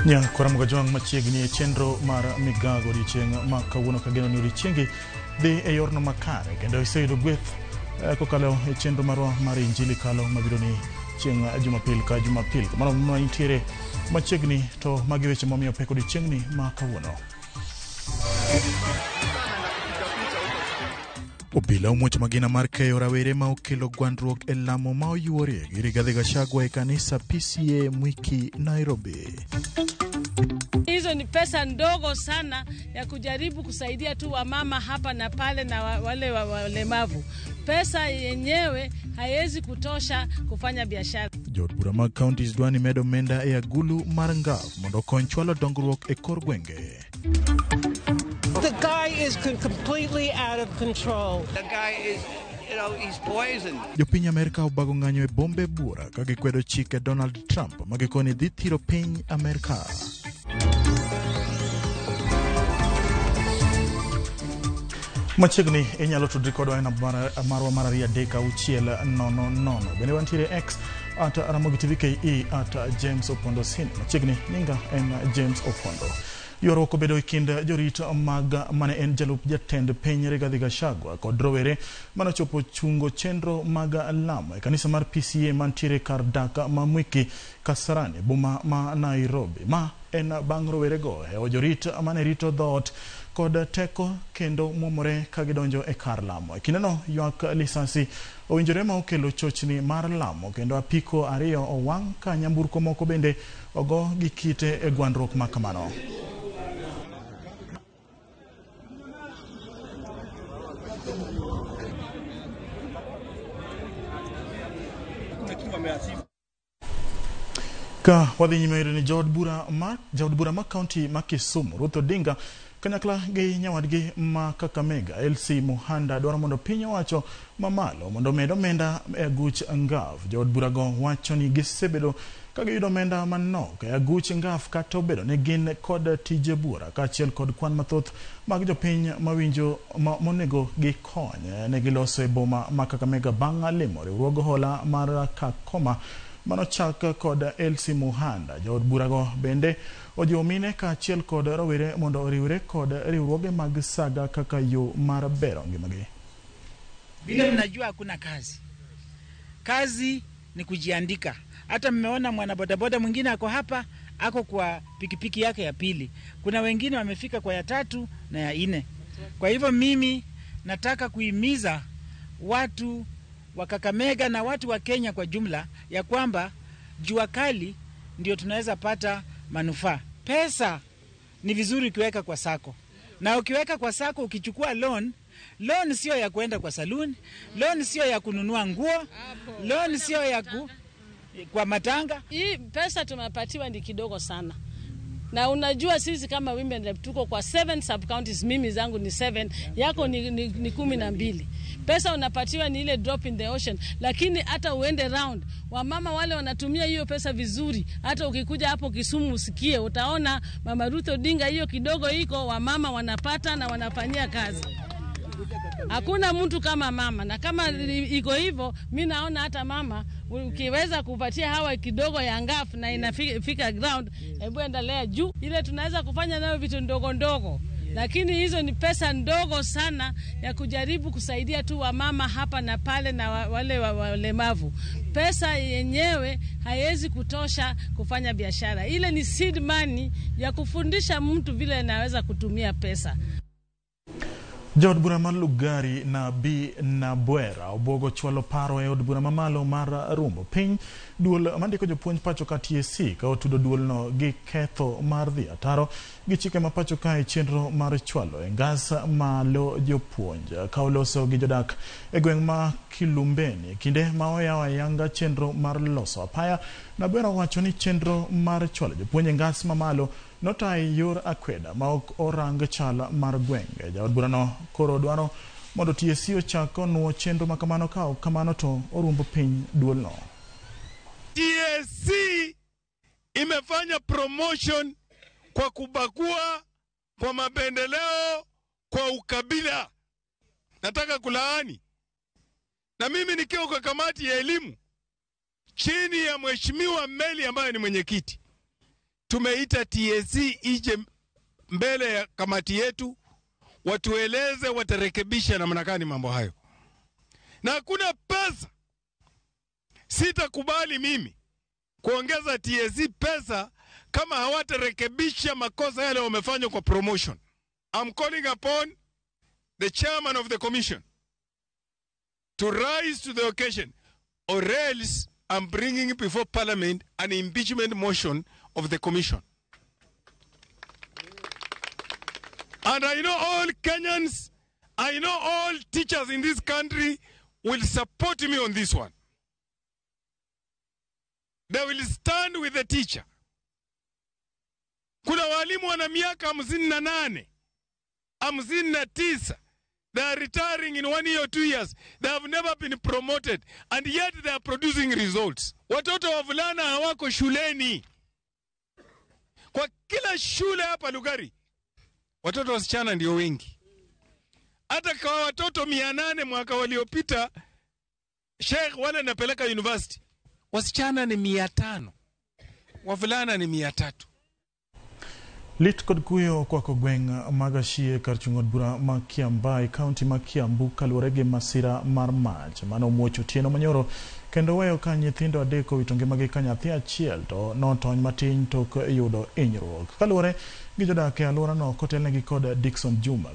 Nya kwaramuga jwang machiegni chenro mar migago dichieng' ma kawuono kageno ni odiochiengi dhi e yorno makare kendo iseyudo gweth kokalo e chenro marwa mar injili kalo mabiro ni chieng' Jumapil ka Jumapil. Kamano ma intiere machiegni to magi weche momiyo peko dichieng'ni ma kawuono. Obila omuoch magina mar keyo rawere ma okelo gwandruok e lamo ma oyuore gi Rigathi Gachagua e kanisa PCA Mwiki Nairobi. Hizo ni pesa ndogo sana ya kujaribu kusaidia tu wamama hapa na pale na wale walemavu. Pesa yenyewe haiwezi kutosha kufanya biashara. Jod bura mag counties dwani medo menda e agulu mar ngaf mondo kony chwalo dongruok e kor gwenge. The guy is completely out of control. The guy is, he's poisoned. Jopiny Amerika obago ng'anyo e bombe bura ka gikwedo chike Donald Trump magikoni dhi thiro piny Amerika. Machiegni inyalo tudri kodwa na marwa mararia deka uchiel nono. Bende wantiere X at Ramogi TV KE at James Opondo Sin. Machiegni nyinga en James Opondo. Yoro bedo kind jorit mag mane en jalup jatend piny Rigathi Gachagua kod rowere manochopo chungo chenro mag lamo e kanisa mar PCA mantiere kar dak ma Mwiki Kasarani boma ma Nairobi. Ma en bang' rowere go e jorit mane rito dhoot kod teko kendo muomore ka gidonjo e kar lamo. E kindeno ywak lisasi owinjore ma okelo chochni mar lamo kendo apiko ariyo owang' ka nyamburko moko bende ogo gi kite e gwandruok ma kamano. Ka wadhi nyime ni Jaod bura ma county ma Kisumu Ruth Odinga kanyakla gi nyawadgi ma Kakamega LC Muhanda dwaro mondo piny owacho mamalo mondo medo menda e aguch ngaf. Jaod bura go wacho ni gisebedo ka giyudo menda manok e aguch ngaf kata obedo ne gin kod tije bura kaachiel kod kwan mathoth mag jopiny mawinjo monego gikony ne giloso e boma ma Kakamega bang' limo riwruog hola mar Kakoma manochak kod LC Muhanda. Jaod bura go bende ojiwo mine kaachiel kod rowere mondo oriwre kod riwruoge mag saga kaka yo mar bero ngimagi. Vile mnajua hakuna kazi. Kazi ni kujiandika. Hata mmeona mwana bodaboda mwingine ako hapa, ako kwa pikipiki yake ya pili. Kuna wengine wamefika kwa ya 3 na ya 4. Kwa hivyo mimi nataka kuhimiza watu wa Kakamega na watu wa Kenya kwa jumla ya kwamba jua kali ndio tunaweza pata manufaa. Pesa ni vizuri ukiweka kwa sako. Na ukiweka kwa sako ukichukua loan sio ya kuenda kwa saloon, loan sio ya kununua nguo, loan sio ya kwa matanga. Hii pesa tumepatiwa ni kidogo sana. Na unajua sisi kama women rep tuko kwa 7 sub counties, mimi zangu ni 7, yako ni 12. Pesa unapatiwa ni ile drop in the ocean, lakini hata uende round wamama wale wanatumia hiyo pesa vizuri. Hata ukikuja hapo Kisumu usikie, utaona Mama Ruth Odinga hiyo kidogo iko wamama wanapata na wanafanyia kazi. Hakuna mtu kama mama, na kama iko hivyo mimi naona hata mama ukiweza kupatia hawa kidogo ya ngaf na inafika ground, hebu endelea juu ile tunaweza kufanya nayo vitu ndogo ndogo. Lakini hizo ni pesa ndogo sana ya kujaribu kusaidia tu wamama hapa na pale na wale walemavu. Pesa yenyewe haiwezi kutosha kufanya biashara. Ile ni seed money ya kufundisha mtu vile anaweza kutumia pesa. Jaod bura mar Lugari na B na Bwera obogo chwalo paro e od bura mamalo mar Rumbo piny duol mandiko jopuonj pacho ka TSC ka otudo duol no gi ketho mar dhi ataro gi chike ma pacho ka e chenro mar chwalo e ngas malo jopuonj ka oloso gi jodak e gweng' ma Kilumbeni kinde ma oyawa yanga chenro mar loso apaya. Na Bwera wacho ni chenro mar chwalo jopuonj e ngas mamalo notai yor akweda ma ok orang chal mar gwenge. Jaod bura no koro dwaro mondo TSC ochako nuo chenro makamano ka kamano to orumbo piny duol no. TSC imefanya promotion kwa kubagua, kwa mapendeleo, kwa ukabila. Nataka kulaani. Na mimi nikiwa kwa kamati ya elimu chini ya mheshimiwa Meli ambaye ni mwenyekiti, tumeita TSC ije mbele ya kamati yetu, watueleze watarekebisha namna gani mambo hayo. Na hakuna pesa. Sitakubali mimi kuongeza TSC pesa kama hawatarekebisha makosa yale wamefanya kwa promotion. I'm calling upon the chairman of the commission to rise to the occasion, or else I'm bringing before parliament an impeachment motion of the commission. And I know all Kenyans, I know all teachers in this country will support me on this one. They will stand with the teacher. Kuna walimu wana miaka 58, 59. They are retiring in 1 year or 2 years. They have never been promoted, and yet they are producing results. Watoto wavulana hawako shuleni. Kwa kila shule hapa Lugari, watoto wasichana ndio wengi. Hata kwa watoto 800 mwaka waliopita, Sheikh wale napeleka university, wasichana ni 500, wavulana ni 300. Lit kod kuyo kwa kogweng magashie karchungod bura makiambai county makiambu kalurege masira marmach mano muocho tieno manyoro kendo weyo ka nyithindo adeko witonge magi kanyathi achiel to notony matin tok yudo inyruok kalure gi jodak e alwora no kotelnegi kod Dickson Juma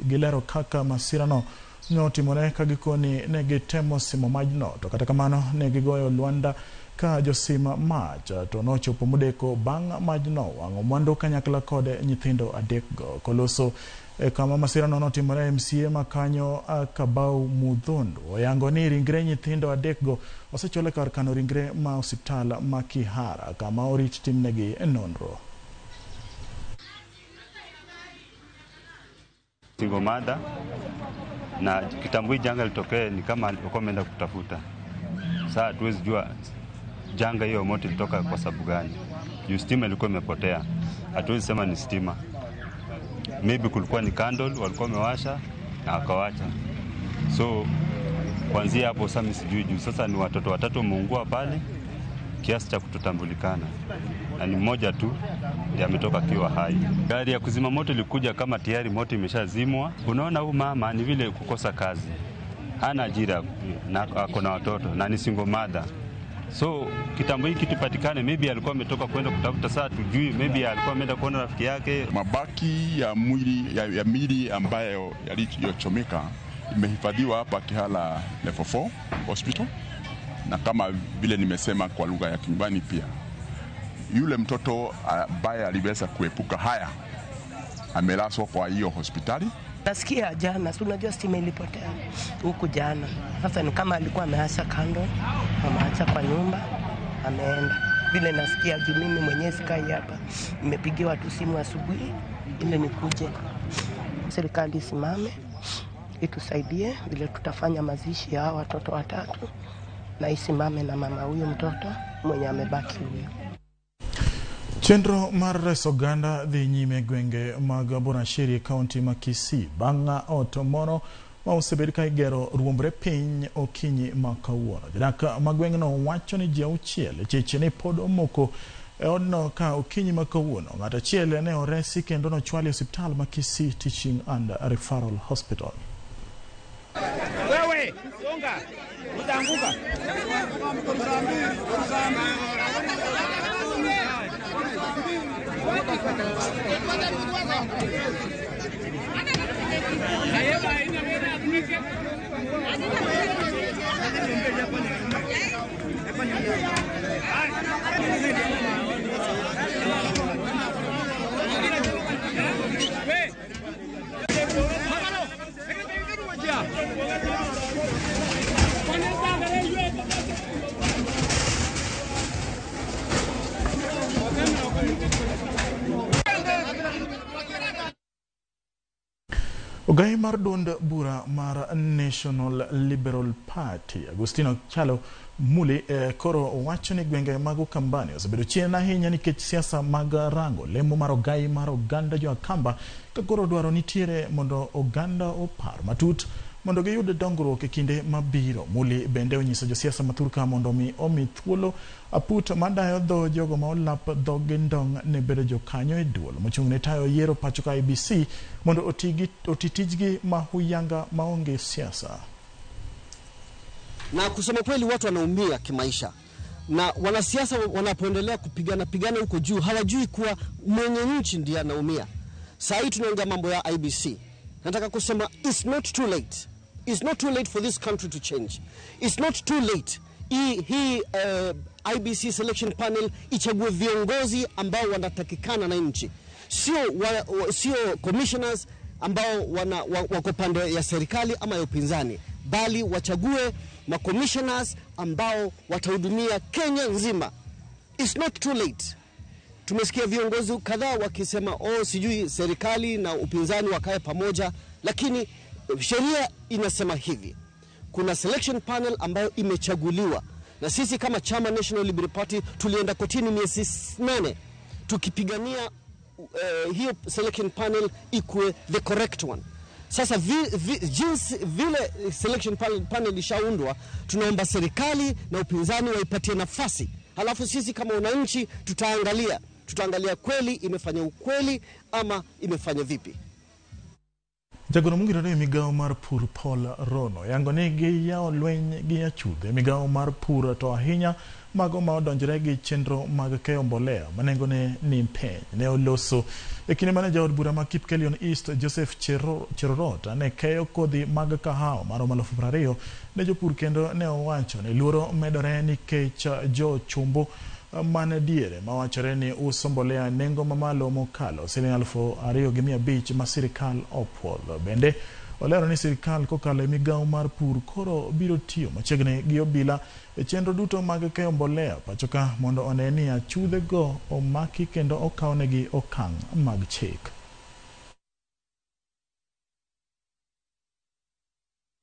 gilero kaka masira no notimore ka gikoni ne gitemo simo majno to kata kamano ne gigoyo Luanda ka josima mach to nochopo modeko bang' majno wang'o mwandu kanyakla kod nyithindo adekgo koloso kama masira no notimore. MCA makanyo Kabau Mudhondo oyango ni ringre nyithindo adekgo osechole kar kano ringre ma osiptal ma Kihara kama orit timnegi nonro. Single mother na kitambui janga litokee ni kama alikuwa ameenda kutafuta. Sasa hatuwezi jua janga hiyo moto ilitoka kwa sababu gani. Juu stima ilikuwa imepotea. Hatuwezi sema ni stima. Maybe kulikuwa ni candle walikuwa wamewasha na akawacha. So kuanzia hapo sasa mimi sijui juu sasa ni watoto watatu wameungua pale kiasi cha kutotambulikana. Na ni mmoja tu ndiye ametoka kiwa hai. Gari ya kuzima moto ilikuja kama tayari moto imeshazimwa. Unaona huyu mama ni vile kukosa kazi. Hana ajira na ako na watoto na ni single mother. So kitambo hiki kipatikane, maybe alikuwa ametoka kwenda kutafuta, saa tujui, maybe alikuwa ameenda kuona rafiki yake. Mabaki ya mwili ya mili ambayo yaliyochomeka imehifadhiwa hapa Kihala Level 4 Hospital, na kama vile nimesema kwa lugha ya kinyumbani pia, yule mtoto ambaye aliweza kuepuka haya amelazwa kwa hiyo hospitali. Nasikia jana, si unajua stima ilipotea huku jana. Sasa ni kama alikuwa ameacha kando, ameacha kwa nyumba, ameenda. Vile nasikia juu mimi mwenyewe sikai hapa. Nimepigiwa tu simu asubuhi ile nikuje. Serikali simame itusaidie vile tutafanya mazishi ya watoto watatu, na isimame na mama huyo mtoto mwenye amebaki huyo. Chenro mar reso oganda dhi nyime gwenge mag Bonashiri County ma Kisii bang' ot moro ma osebed ka igero ruombre piny okinyi ma kawuono. Jodak ma gweng'no wacho ni ji auchiel cheche ne pod omoko e odno ka okinyi ma kawuono. Ng'ato achiel ne oresi kendo nochwali osiptal ma Kisii Teaching and Referral Hospital. Wewe songa utaanguka. Ogai mar duond bura mar National Liberal Party Agustino Chalo Muli koro wacho ni gwenge mag Ukambani osebedo chien ahinya nikech siasa mag rango lemo mar ogai mar oganda jo Akamba ka koro dwaro nitiere mondo oganda opar matut mondo giyud dongruok e kinde mabiro. Muli bende onyiso josiasa mathurka mondo omi thuolo aput madayo dho jogo ma olap dhogi ndong' ne bedo jokanyo e duol mochung' ne tayo yiero pachoka IEBC mondo oti tijgi mahuyanga maonge siasa. Na kusema kweli watu wanaumia kimaisha. Na wanasiasa wanapoendelea kupigana huko juu hawajui kuwa mwenye nchi ndiye anaumia. Sasa hii tunaongea mambo ya IEBC. Nataka kusema it's not too late. It's not too late for this country to change. It's not too late. IEBC selection panel ichague viongozi ambao wanatakikana na nchi. Sio commissioners ambao wako pande ya serikali ama ya upinzani, bali wachague ma commissioners ambao watahudumia Kenya nzima. It's not too late. Tumesikia viongozi kadhaa wakisema sijui serikali na upinzani wakae pamoja, lakini sheria inasema hivi. Kuna selection panel ambayo imechaguliwa. Na sisi kama chama National Liberty Party tulienda kotini miezi 8 tukipigania hiyo selection panel ikuwe the correct one. Sasa vile selection panel ishaundwa, tunaomba serikali na upinzani waipatie nafasi. Halafu sisi kama wananchi tutaangalia kweli imefanya ukweli ama imefanya vipi. Jagoro mungirore migao mar pur Paul Rono yango ni gi yao lweny gi achudhe migao mar pur to ahinya mago ma odonjore gi chenro mag keyo mbolea manengone ni peny ne oloso e kinde mane jaod bura ma Kipkelion East Joseph Cherorot ne keyo kodhi mag kahawa mar 2020 ne jopur kendo ne owacho ni luoro medore nikech jo chumbo mane diere mawachore ni uso mbolea nengo mamalo mokalo $2,500 ma sirikal opuodho. Bende olero ni sirikal kokalo e migao mar pur koro biro tiyo machiegni gi obila e chenro duto mag keyo mbolea pachoka mondo one ni achudhe go omaki kendo okawnegi okang' mag chik.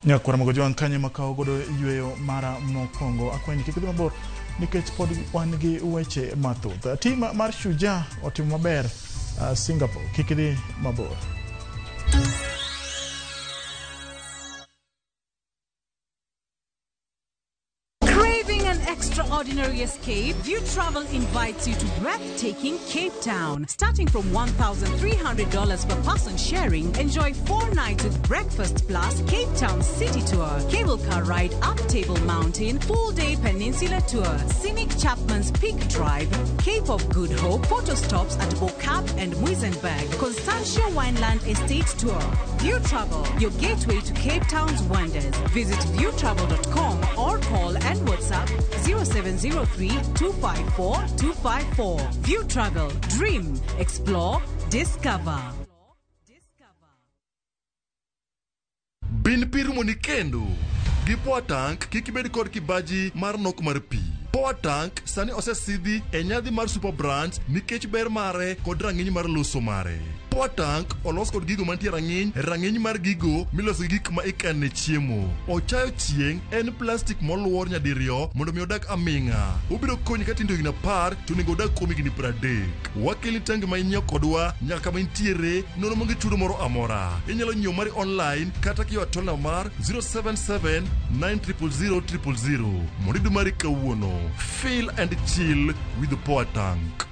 Nyakwara mogo joan kanye makao godo yweyo mara mokongo akwenyi kikidhi mabor nikech pod wan gi weche mathoth. Tim mar Shujaa otimo maber Singapore, kikidhi mabor. Extraordinary escape, View Travel invites you to breathtaking Cape Town. Starting from $1,300 per person sharing, enjoy 4 nights with breakfast plus Cape Town city tour, cable car ride up Table Mountain, full-day peninsula tour, scenic Chapman's Peak Drive, Cape of Good Hope, photo stops at Bokap and Muizenberg, Constantia Wineland Estate Tour. View Travel, your gateway to Cape Town's wonders. Visit viewtravel.com or call and WhatsApp 0703-254-254. View Travel. Dream. Explore. Discover. Bin pirumo ni kendo. Gi Power Tank kikibedi kod kibaji mar nok mar pi. Power Tank sani osesidhi e nyadhi mar Super Brands nikech ber mare kod rang'iny mar loso mare. Power Tank olos kod gigo mantie rang'iny mar gigo miloso gik ma ikane chiemo. Ochayo chieng' en plastic moluor nyadiriyo mondo mi odak aming'a. Obiro konyi ka tindo higni 10 to nego odak kuom higni 30. Wakeli tangi ma inyiewo kodwa nyaka kama intiere nono monge chudo moro amora. Inyalo nyiewo mari online kata kiyo atol na mar 077 900 000. Moridu mari kawuono. Feel and chill with the Power Tank.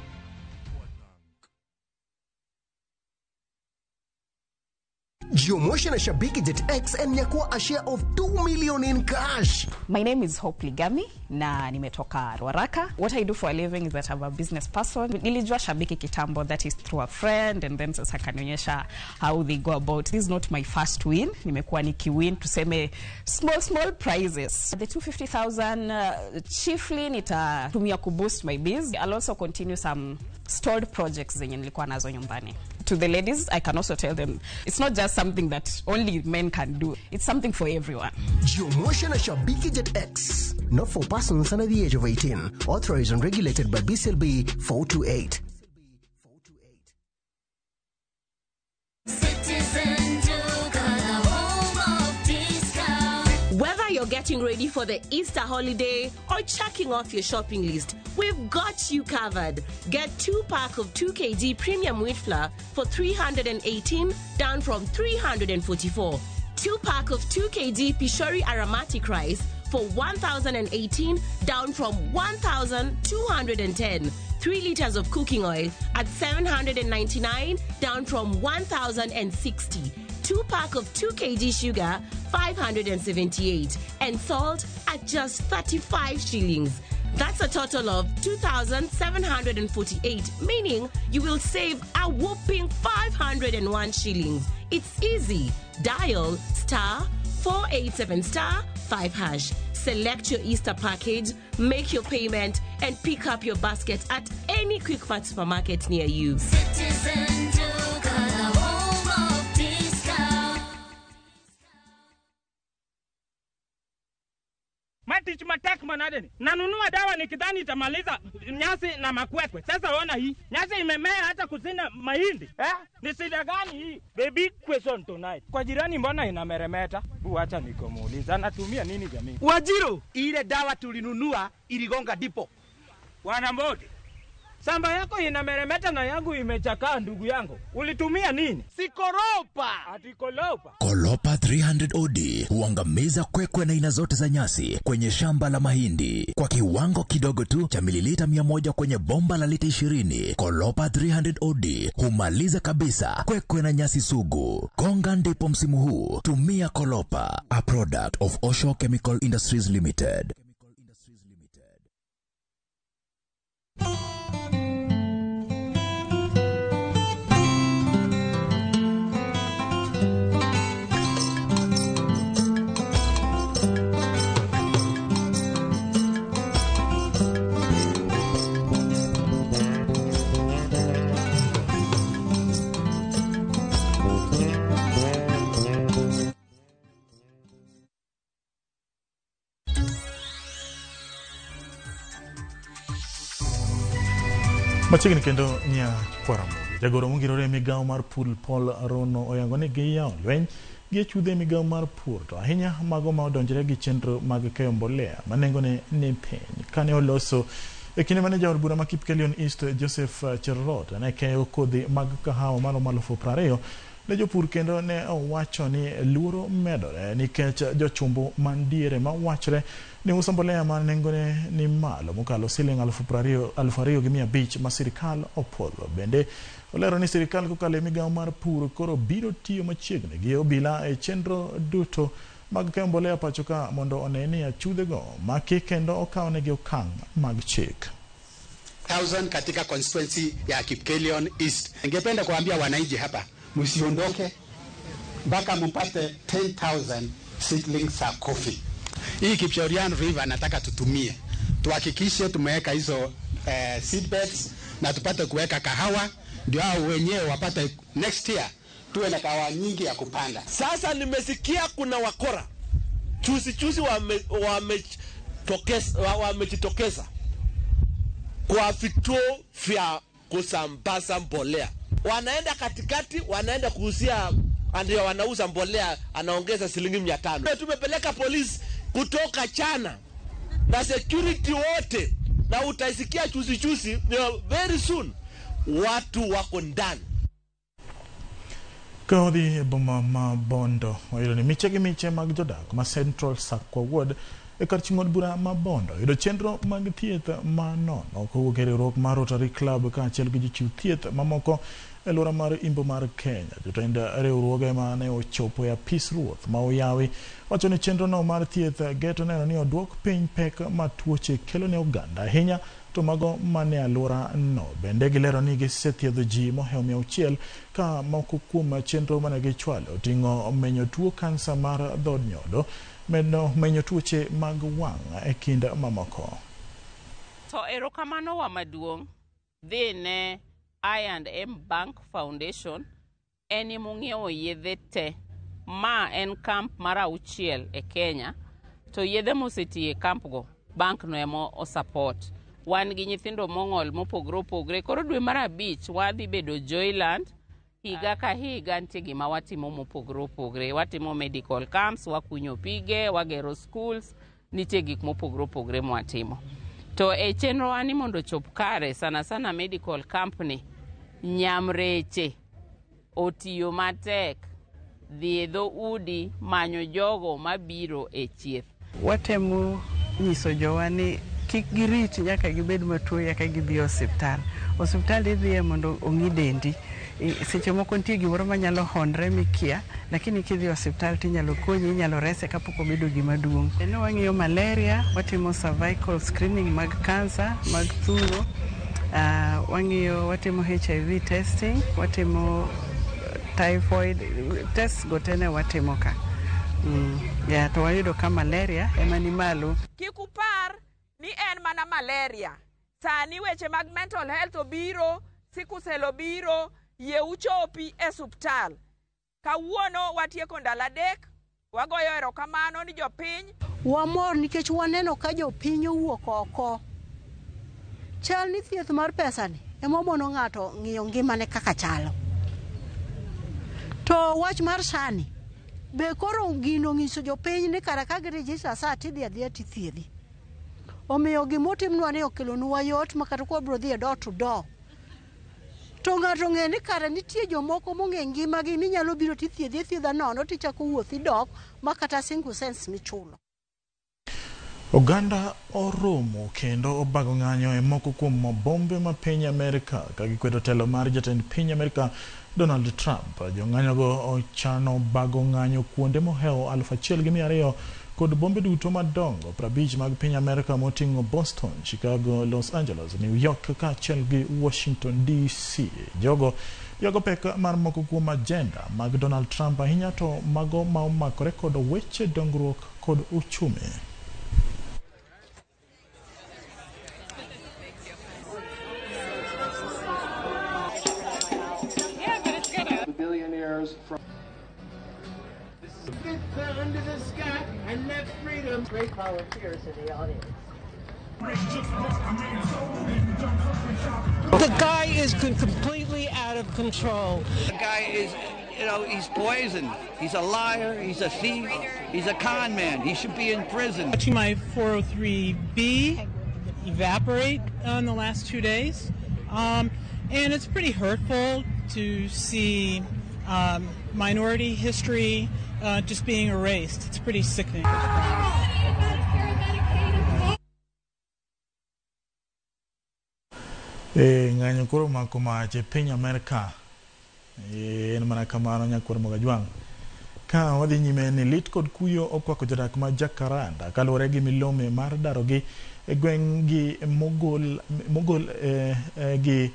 Jiomotion na Shabiki Jet X and nyakua a share of 2 million in cash. My name is Hope Ligami na nimetoka Ruaraka. What I do for a living is that I'm a business person. Nilijua Shabiki kitambo, that is through a friend, and then sasa kanionyesha how they go about. This is not my first win. Nimekuwa nikiwin tuseme small prizes. The 250,000 chiefly nitatumia kuboost my biz. I'll also continue some stored projects zenye nilikuwa nazo nyumbani. To the ladies, I can also tell them it's not just something that only men can do. It's something for everyone. Jiomotion na Shabiki Jet X. Not for persons under the age of 18. Authorized and regulated by BCLB 428. Whether you're getting ready for the Easter holiday or checking off your shopping list, we've got you covered. Get 2-pack of 2 kg premium wheat flour for $318, down from $344. 2-pack of 2 kg Pishori aromatic rice for 1,018 down from 1,210. 3 liters of cooking oil at 799 down from 1,060. 2-pack of 2 kg sugar 578 and salt at just 35 shillings. That's a total of 2,748, meaning you will save a whopping 501 shillings. It's easy. Dial *487*5#. Select your Easter package, make your payment, and pick up your basket at any Quick Mart supermarket near you. Citizen Duga, the home of discount. Matich matek manadeni. Nanunua dawa nikidhani itamaliza nyasi na makwekwe. Sasa ona hii. Nyasi imemea hata kusina mahindi. Ni shida gani hii? Baby question tonight. Kwa jirani mbona inameremeta? Acha nikomuuliza anatumia nini jamii? Wajiro, ile dawa tulinunua iligonga dipo. Bwana Mbodi. Samba yako inameremeta na yangu imechakaa ndugu yangu. Ulitumia nini? Sikoropa. Ati kolopa. Kolopa 300 OD huangamiza kwekwe na aina zote za nyasi kwenye shamba la mahindi kwa kiwango kidogo tu cha mililita 100 kwenye bomba la lita 20. Kolopa 300 OD humaliza kabisa kwekwe na nyasi sugu. Konga ndipo msimu huu. Tumia Kolopa, a product of Osho Chemical Industries Limited. Machiegni kendo nya kwaramogi. Jagoro mongirore migao mar pur Paul Rono oyango ni giyawo lweny gi chudhe migao mar pur to ahinya mago ma odonjore gi chenro mag keyo mbolea manengone ni piny. Kane oloso e kinde mane jaod bura ma Kipkelion East Joseph Cherrot ne keyo kodhi mag kahawa malo 20,000 ne jopur kendo ne owacho ni luoro medore nikech jochumbo mandiere ma wachre ni uso mbolea ma nengone ni malo mokalo siling 2,500 ma sirikal opodho. Bende olero ni sirikal kokalo migao mar pur koro biro tiyo machiegni gi obila e chenro duto mag keyo mbolea pacho ka mondo one ni achudhego maki kendo okawne okang' mag chik. 1000 katika constituency ya Kipkelion East. Ningependa kuambia wananchi hapa msiondoke mpaka mpate 10,000 seedlings za coffee. Hii Kipchoirian River nataka tutumie. Tuhakikishe tumeweka hizo seedbeds na tupate kuweka kahawa ndio hao wenyewe wapate next year tuwe na kahawa nyingi ya kupanda. Sasa nimesikia kuna wakora. Chusi wamejitokeza kwa vituo vya kusambaza mbolea. Wanaenda katikati, wanaenda kuuzia, ndio wanauza mbolea, anaongeza shilingi 500. Tumepeleka polisi kutoka China na security wote, na utaisikia chusi very soon watu wako ndani. Kaodhi boma Mabondo oyudo ni miche mag jodak ma Central Sakwa Ward e kar ching'od bura Mabondo yudo chenro mag thieth manono kowuok e riwruok mar Rotary Club kaachiel gi jochiw thieth mamoko e alwora mar Imbo mar Kenya. Jotend riwruoge ma ne ochopo e apis ruoth ma oyawi wacho ni chenrono mar thieth geto neno ni oduok piny pek ma tuoche kelo ne oganda ahinya to mago mane alwora no. Bende gilero ni gisethiedho ji mohewo 600 ka moko kuom chenro mane gichwalo oting'o menyo tuo kansa mar dhod nyodo, medo menyo tuoche mag wang' e kind mamoko. To erokamano wa maduong' dhi ne I&M Bank Foundation eni mong'iewo yedhe te. Ma en kamp mar 6 e Kenya, to yedhe mosetie kampgo bank no emo o support. Wan gi nyithindo mong'ol mopogre opogre. Koro dwe mar 5 wadhi bedo Joyland. Higa ka higa nitie gima watimo mopogre opogre. Watimo medical camps, wakunyo pige, wagero schools, nitie gik mopogre opogre mwatimo. To e chenro ani mondo chop kare sana medical company Nyamreche otiyo matek dhi e dhoudi manyo jogo mabiro e thieth. Watemo nyiso jowa ni kik girit nyaka gibed matuo yaka gidhi e osiptal. Osiptal idhiye mondo ong'i dendi. Seche moko nitie gimoro manyalo honre mikia, lakini kidhi e osiptal tinyalo konyi, inyalo rese kapok obedo gima duong'. Ne wang'iyo malaria, watimo cervical screening mag cancer, mag thuno. Watimo HIV testing, watimo typhoid test gotene watimo ka. To wayudo ka malaria ema ni malo. Kikupar ni en mana malaria. Sani weche mag mental health obiro, sikusel obiro, ye uchopi e suptal. Kawuono watieko ndalo adek, wagoyo erokamano ni jopiny. Wamor nikech waneno ka jopiny owuok oko. Chal ni thieth mar pesa ni ema mono ng'ato ng'iyo ngimane kaka chalo. To wach mar sani be koro gino ng'iso jopiny ni kara ka girejista saa tidhi adhiya tithiedhi. Omiyo gimotimnwa ni okelonwa yot makata kwa bro dhi door to door. To ng'ato ng'e ni kara nitie jomoko mong'e ngimagi ni nyalo biro tithiedhi thiedha nono tichako wuothi dok makata single cents michulo. Oganda oromo kendo obago ng'anyo e moko kuom bombe ma piny Amerika ka gikwedo telo mar jatend piny Amerika Donald Trump. Jong'anyogo ochano bago ng'anyo kuonde mohewo 1,200 kod bombe duto madongo 50 mag piny Amerika moting'o Boston, Chicago, Los Angeles, New York kaachiel gi Washington DC. Jogo yago pek mar moko kuom agenda mag Donald Trump ahinya to mago ma omakore kod weche dongruok kod uchumi. From under the sky and let freedom. Great volunteers in the audience. The guy is completely out of control. The guy is, he's poison. He's a liar. He's a thief. He's a con man. He should be in prison. Watching my 403B evaporate in the last 2 days. And it's pretty hurtful to see minority history just being erased. It's pretty sickening. Ng'anyo koro mako mach e piny Amerika. En mana kamano nyakwar Mogajwang. Ka wadhi nyime ni lit kod kuyo okwako jodak ma Jacaranda kaluwore gi milome mar darogi e gweng'gi mogol gi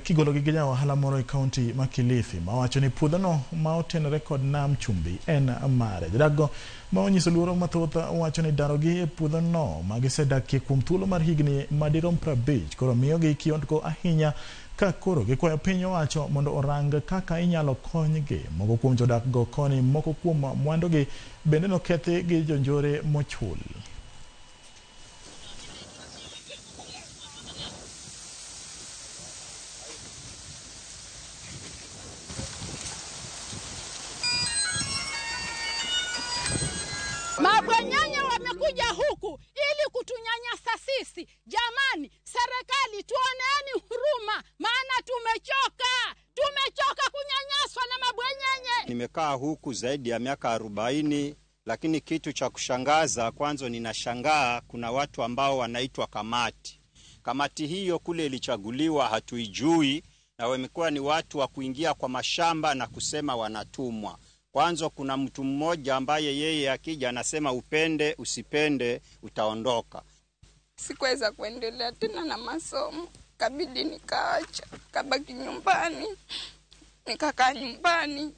kigolo gi gija wahala moro e kaunti ma Kilifi mawacho ni puodhono ma otenore kod nam chumbi en mare. Jodago ma onyiso luoro mathoth wacho ni darogi e puodhono ma gisedakie kuom thuolo mar higni madirom 50 koro miyo gi kiondko ahinya ka koro gikwayo piny owacho mondo orang kaka inyalo konygi. Moko kuom jodak go koni moko kuom mwandogi bende nokethi gi jonjore mochul. Mabwanyenye wamekuja huku ili kutunyanyasa sisi. Jamani, serikali tuoneeni huruma, maana tumechoka kunyanyaswa na mabwanyenye. Nimekaa huku zaidi ya miaka 40, lakini kitu cha kushangaza, kwanza ninashangaa kuna watu ambao wanaitwa kamati. Kamati hiyo kule ilichaguliwa hatuijui, na wamekuwa ni watu wa kuingia kwa mashamba na kusema wanatumwa. Kwanza kuna mtu mmoja ambaye yeye akija anasema upende usipende utaondoka. Sikuweza kuendelea tena na masomo, kabidi nikaacha, kabaki nyumbani. Nikakaa nyumbani,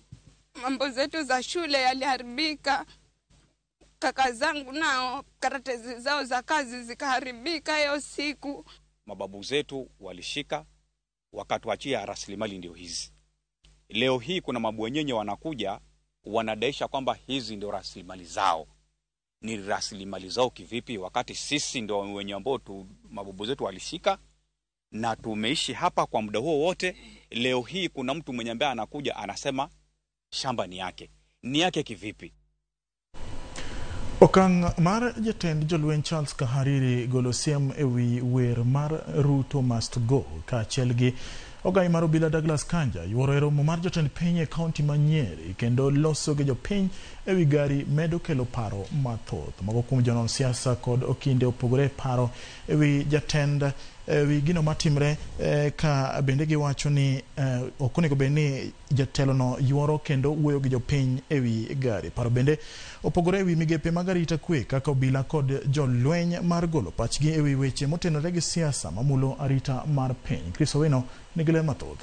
mambo zetu za shule yaliharibika. Kaka zangu nao karatasi zao za kazi zikaharibika hiyo siku. Mababu zetu walishika wakatuachia rasilimali ndio hizi. Leo hii kuna mabwenyenye wanakuja wanadaisha kwamba hizi ndio rasilimali zao. Ni rasilimali zao kivipi wakati sisi ndio wenye ambao mababu zetu walishika na tumeishi hapa kwa muda huo wote? Leo hii kuna mtu mwenye ambaye anakuja anasema shamba ni yake. Ni yake kivipi? Okang' mar jatend jolweny Charles Kahariri golo siem ewi wer mar Ruto Must Go kaachiel gi Ogai mar obila Douglas Kanja yuoro e romo mar jotend piny e kaunti ma Nyeri kendo loso gi jopiny e wi gari medo kelo paro mathoth. Moko kuom jonon siasa kod okinde opogore paro e wi jatend wi gino matimre ka bende giwacho ni ok onego bed ni jatelo no yuoro kendo wuoyo gi jopiny e wi gari. Paro bende opogore e wi migepe mag arita kwe kaka obila kod jolweny mar golo pachgi e wi weche motenore gi siasa mamulo arita mar piny. Chris Owino nigi ler mathoth.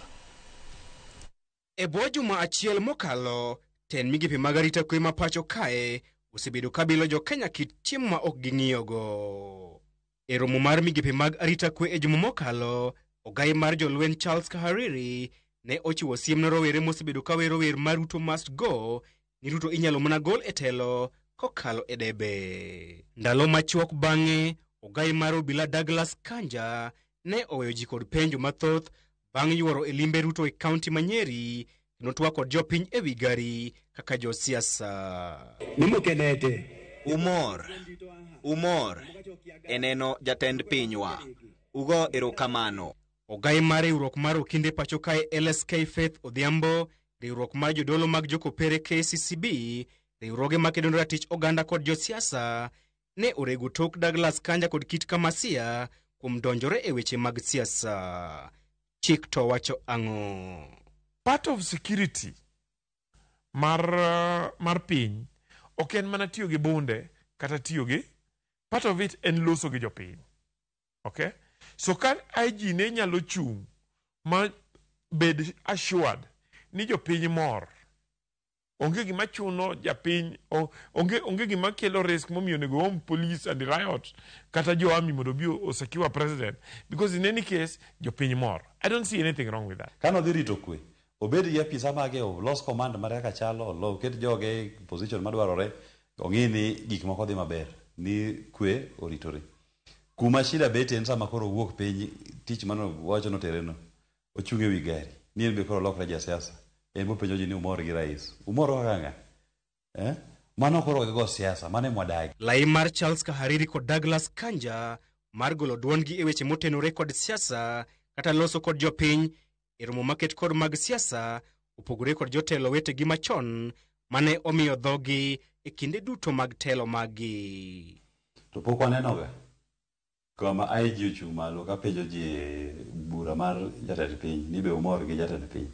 E bwo juma achiel mokalo, ten migepe mag arita kwe ma pacho kae osebedo kabilo jo Kenya kit chiemo ma ok ging'iyogo. E romo mar migepe mag arita kwe e juma mokalo, ogai mar jolweny Charles Kahariri ne ochiwo siem ne rowere mosebedo ka wero wer mar Ruto must go, ni Ruto inyalo mana gol e telo kokalo e debe. Ndalo machuok bang'e, ogai mar obila Douglas Kanja ne oweyo ji kod penjo mathoth bang' yuoro e limbe Ruto e kaunti ma Nyeri kendo twak kod jopiny e wi gari kaka josiasa. Nimukenete umor eneno jatend pinywa ugo erokamano. Ogai mar riwruok mar okinde pacho kae LSK Faith Odhiambo, riwruok mar jodolo mag jokopere KCCB, riwruoge makedo ne ratich oganda kod josiasa ne orego tok Douglas Kanja kod Kit Kamasia kuom donjore e weche mag siasa. Chik to wacho ang'o? Part of security mar piny ok en mana tiyo gi bunde kata tiyo gi, part of it en loso gi jopiny. Okay? So ka IG ne nyalo chung ma bed assured ni jopiny mor, onge gima chuno japiny, onge gima kelo risk momiyo nego home police and riot kata jo army mondo bi osecure president, because in any case jopiny mor. I don't see anything wrong with that. Kano dhi rito kwe, obed gi apisa mage los command mar kaka chalo, oket joge position madwarore, ong'i ni gik moko dhi maber, ni kwe oritore. Kuma shida bete en sama koro wuok piny tich mano wacho no tereno, ochunge wi gari, ni en be koro lokre jasiasa. En bo penjo ji ni umor gi rais. Umor kaka ng'a? Mano koro go siasa, mane mwadagi. Lai mar Charles Kahariri kod Douglas Kanja mar golo duongi e weche motenore kod siasa kata loso kod jopiny e romo maket kod mag siasa opogore kod jotelo wetegi machon mane omiyo dhogi e kinde duto mag telo magi. To pok wanenoga kama IG ochung' malo ka penjo ji e bura mar jatend piny ni be umor gi jatend piny.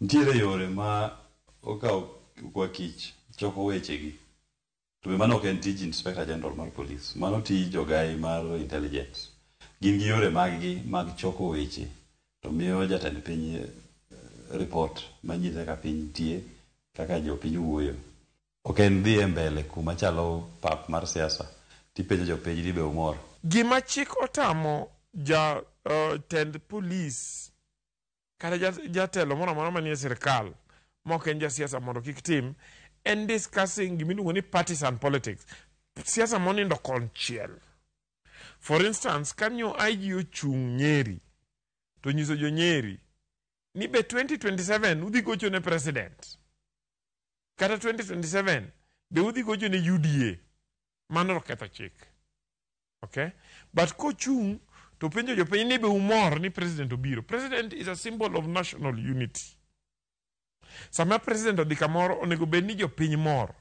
Ntiere yore ma okaw kwa kich choko wechegi. To be mano ok en tij Inspector General mar Police, mano tij jogai mar intelligence. Gin gi yore mag choko weche to miyo jatend piny report manyise ka piny tie kaka jopiny wuoyo. Ok en dhi e mbele kuma chalo pap mar siasa tipenjo jopiny ni be umor. Gima chik otamo jatend police kata jatelo moro amora manie sirkal mok en jasiasa mondo kik tim en discussing gimiluongo ni partisan politics, siasa monindo konchiel. For instance, kanyo IG ochung' Nyeri to nyiso jo Nyeri ni be 2027 udhi gocho ne president kata 2027 be udhi gocho ne UDA, mano ketho chik. Okay? But kochung' to penjo jopiny ni be umor ni president obiro. President is a symbol of national unity. Sama president odhi kamoro onego bed ni jopiny mor.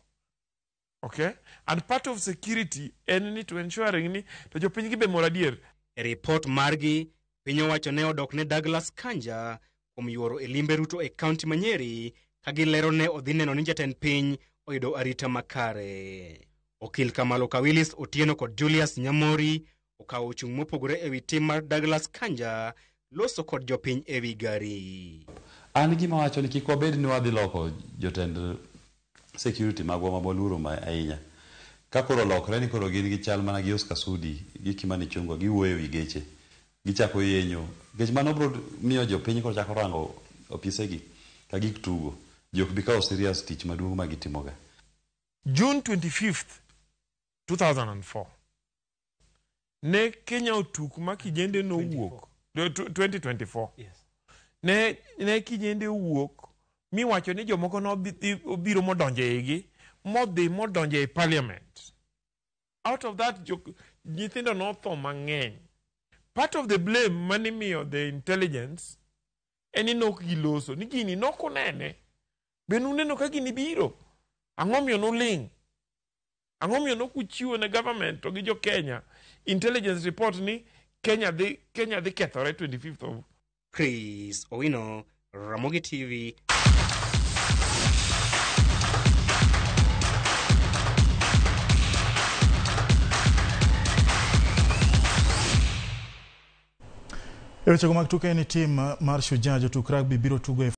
Okay? And part of security en ni to ensuring ni to jopiny gi be mor adier. E report margi, piny owacho ne odok ne Douglas Kanja kuom yuoro e limbe Ruto e kaunti ma Nyeri ka gilero ne odhi neno ni jatend piny oyudo arita makare. Okil Kamalo Kawilis Otieno kod Julius Nyamori okawo chung' mopogore e wi tim mar Douglas Kanja loso kod jopiny e wi gari. An gima wacho ni kik wabed ni wadhi loko jotend security magwa maboluoro ahinya. Ka koro lokre ni koro gin gi chal mana gi Oscar Sudi gi Kimani Chungwa giwuoyo e wi geche. Gichako yenyo. Gech mano bro miyo jopiny koro chako rango opisegi ka gik tugo. Jok bi kawo serious tich maduong' ma gitimoga. June 25th, 2004. Ne Kenya otuk ma kijende no wuok 2024. Yes. Ne kijende wuok mi wacho ni jomoko no obiro modonje igi modonje e parliament. Out of that nyithindo no tho mang'eny. Part of the blame mani miyo the intelligence eni nok giloso ni gini nokunene benu neno ka gini biro ang'omio nuling ang'omio nokuchiwo ne government to gi jo Kenya intelligence report ni Kenya dhi kethore 25th of Chris Owino, Ramogi TV. Eweche mag tuke ni tim mar Shujaa jotuk rugby biro tugo